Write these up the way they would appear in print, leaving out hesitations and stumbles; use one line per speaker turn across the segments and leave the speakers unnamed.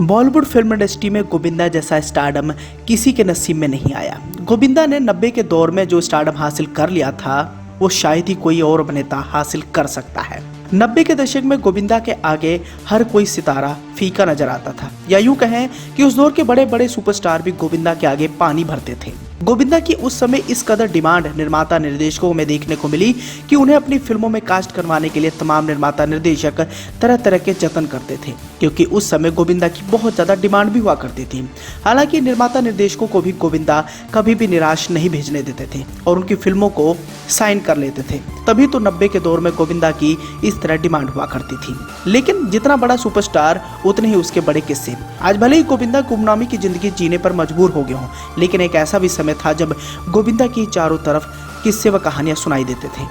Bollywood film industry में गोविंदा जैसा stardom किसी के नसीब में नहीं आया। गोविंदा ने 90 के दौर में जो स्टारडम हासिल कर लिया था वो शायद ही कोई और अभिनेता हासिल कर सकता है। 90 के दशक में गोविंदा के आगे हर कोई सितारा फीका नजर आता था, या यूं कहें कि उस दौर के बड़े बड़े सुपरस्टार भी गोविंदा के आगे पानी भरते थे। गोविंदा की उस समय इस कदर डिमांड निर्माता निर्देशकों में देखने को मिली कि उन्हें अपनी फिल्मों में कास्ट करवाने के लिए तमाम निर्माता निर्देशक तरह तरह के जतन करते थे, क्योंकि उस समय गोविंदा की बहुत ज्यादा डिमांड भी हुआ करती थी। हालांकि निर्माता निर्देशकों को भी गोविंदा कभी भी निराश नहीं भेजने देते थे और उनकी फिल्मों को साइन कर लेते थे। तभी तो 90 के दौर में गोविंदा की इस तरह डिमांड हुआ करती थी। लेकिन जितना बड़ा सुपरस्टार उतने ही उसके बड़े किस्से। आज भले ही गोविंदा गुमनामी की जिंदगी जीने पर मजबूर हो गए हों, लेकिन एक ऐसा भी समय था जब गोविंदा की चारों तरफ किस्से व कहानियां सुनाई देते थे।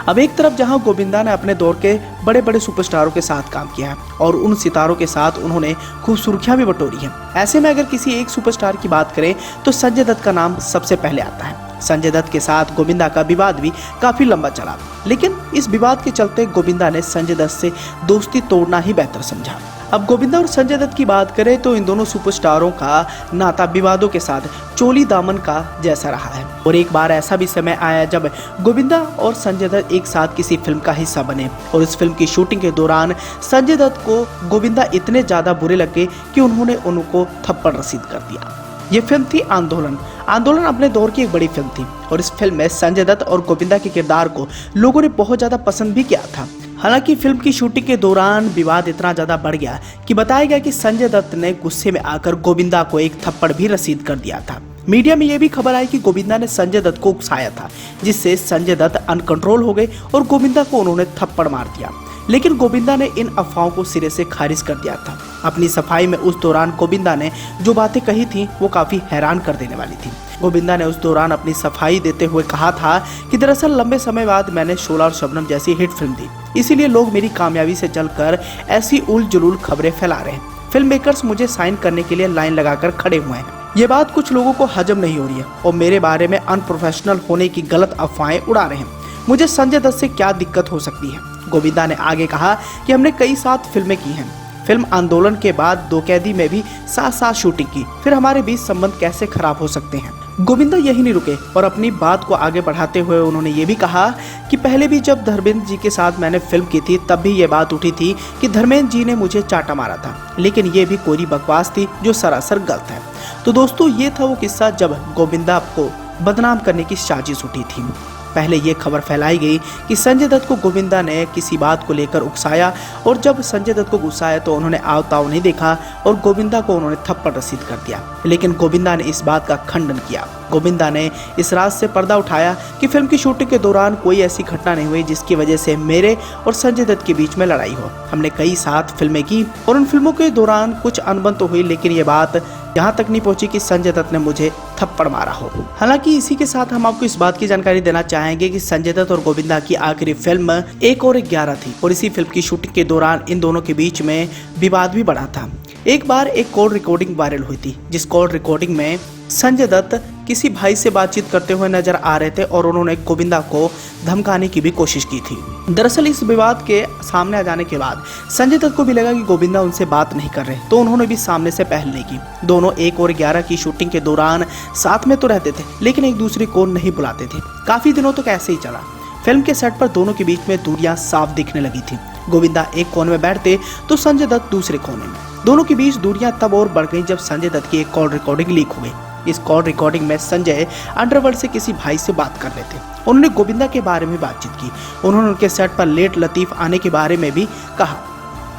अब एक तरफ जहां गोविंदा ने अपने दौर के बड़े बड़े सुपरस्टारों के साथ काम किया है और उन सितारों के साथ उन्होंने खूब सुर्खियां भी बटोरी हैं। ऐसे में अगर किसी एक सुपरस्टार की बात करें तो संजय दत्त का नाम सबसे पहले आता है। संजय दत्त के साथ गोविंदा का विवाद भी काफी लंबा चला, लेकिन इस विवाद के चलते गोविंदा ने संजय दत्त से दोस्ती तोड़ना ही बेहतर समझा। अब गोविंदा और संजय दत्त की बात करें तो इन दोनों सुपरस्टारों का नाता विवादों के साथ चोली दामन का जैसा रहा है। और एक बार ऐसा भी समय आया जब गोविंदा और संजय दत्त एक साथ किसी फिल्म का हिस्सा बने और इस फिल्म की शूटिंग के दौरान संजय दत्त को गोविंदा इतने ज्यादा बुरे लगे कि उन्होंने उनको थप्पड़ रसीद कर दिया। ये फिल्म थी आंदोलन। आंदोलन अपने दौर की एक बड़ी फिल्म थी और इस फिल्म में संजय दत्त और गोविंदा के किरदार को लोगों ने बहुत ज्यादा पसंद भी किया था। हालांकि फिल्म की शूटिंग के दौरान विवाद इतना ज्यादा बढ़ गया कि बताया गया कि संजय दत्त ने गुस्से में आकर गोविंदा को एक थप्पड़ भी रसीद कर दिया था। मीडिया में यह भी खबर आई कि गोविंदा ने संजय दत्त को उकसाया था, जिससे संजय दत्त अनकंट्रोल हो गए और गोविंदा को उन्होंने थप्पड़ मार दिया। लेकिन गोविंदा ने इन अफवाहों को सिरे से खारिज कर दिया था। अपनी सफाई में उस दौरान गोविंदा ने जो बातें कही थी वो काफी हैरान कर देने वाली थी। गोविंदा ने उस दौरान अपनी सफाई देते हुए कहा था कि दरअसल लंबे समय बाद मैंने शोला और शबनम जैसी हिट फिल्म दी, इसीलिए लोग मेरी कामयाबी से जलकर ऐसी उल जुलूल खबरें फैला रहे हैं। फिल्म मेकर्स मुझे साइन करने के लिए लाइन लगाकर खड़े हुए हैं। ये बात कुछ लोगों को हजम नहीं हो रही है और मेरे बारे में अनप्रोफेशनल होने की गलत अफवाहें उड़ा रहे हैं। मुझे संजय दत्त से क्या दिक्कत हो सकती है। गोविंदा ने आगे कहा कि हमने कई साथ फिल्में की हैं। फिल्म आंदोलन के बाद दो कैदी में भी साथ साथ शूटिंग की, फिर हमारे बीच संबंध कैसे खराब हो सकते हैं। गोविंदा यही नहीं रुके और अपनी बात को आगे बढ़ाते हुए उन्होंने ये भी कहा कि पहले भी जब धर्मेंद्र जी के साथ मैंने फिल्म की थी तब भी ये बात उठी थी कि धर्मेंद्र जी ने मुझे चाटा मारा था, लेकिन ये भी कोरी बकवास थी जो सरासर गलत है। तो दोस्तों, ये था वो किस्सा जब गोविंदा को बदनाम करने की साजिश उठी थी। पहले ये खबर फैलाई गई कि संजय दत्त को गोविंदा ने किसी बात को लेकर उकसाया और जब संजय दत्त को गुस्सा आया तो उन्होंने आवताव नहीं देखा और गोविंदा को उन्होंने थप्पड़ रसीद कर दिया। लेकिन गोविंदा ने इस बात का खंडन किया। गोविंदा ने इस राज से पर्दा उठाया कि फिल्म की शूटिंग के दौरान कोई ऐसी घटना नहीं हुई जिसकी वजह से मेरे और संजय दत्त के बीच में लड़ाई हो। हमने कई साथ फिल्में की और उन फिल्मों के दौरान कुछ अनबन तो हुई, लेकिन ये बात यहाँ तक नहीं पहुंची कि संजय दत्त ने मुझे थप्पड़ मारा हो। हालांकि इसी के साथ हम आपको इस बात की जानकारी देना चाहेंगे कि संजय दत्त और गोविंदा की आखिरी फिल्म 1 और 11 थी और इसी फिल्म की शूटिंग के दौरान इन दोनों के बीच में विवाद भी बढ़ा था। एक बार एक कॉल रिकॉर्डिंग वायरल हुई थी, जिस कॉल रिकॉर्डिंग में संजय दत्त किसी भाई से बातचीत करते हुए नजर आ रहे थे और उन्होंने गोविंदा को धमकाने की भी कोशिश की थी। दरअसल इस विवाद के सामने आ जाने के बाद संजय दत्त को भी लगा कि गोविंदा उनसे बात नहीं कर रहे, तो उन्होंने भी सामने से पहल नहीं की। दोनों 1 और 11 की शूटिंग के दौरान साथ में तो रहते थे, लेकिन एक दूसरे को नहीं बुलाते थे। काफी दिनों तक ऐसे ही चला। फिल्म के सेट पर दोनों के बीच में दूरियां साफ दिखने लगी थी। गोविंदा एक कोने में बैठते तो संजय दत्त दूसरे कोने में। दोनों के बीच दूरियां तब और बढ़ गईं जब संजय दत्त की एक कॉल रिकॉर्डिंग लीक हो गई। इस कॉल रिकॉर्डिंग में संजय अंडरवर्ल्ड से किसी भाई से बात कर रहे थे। उन्होंने गोविंदा के बारे में बातचीत की। उन्होंने उनके सेट पर लेट लतीफ आने के बारे में भी कहा।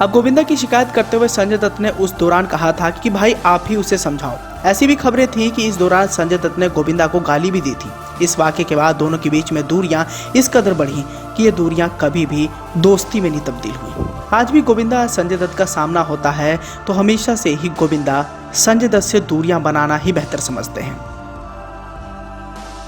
अब गोविंदा की शिकायत करते हुए संजय दत्त ने उस दौरान कहा था कि भाई आप ही उसे समझाओ। ऐसी भी खबरें थी कि इस दौरान संजय दत्त ने गोविंदा को गाली भी दी थी। इस वाक़ये के बाद दोनों के बीच में दूरियां इस कदर बढ़ी कि ये दूरियां कभी भी दोस्ती में नहीं तब्दील हुई। आज भी गोविंदा संजय दत्त का सामना होता है तो हमेशा से ही गोविंदा संजय दत्त से दूरियां बनाना ही बेहतर समझते हैं।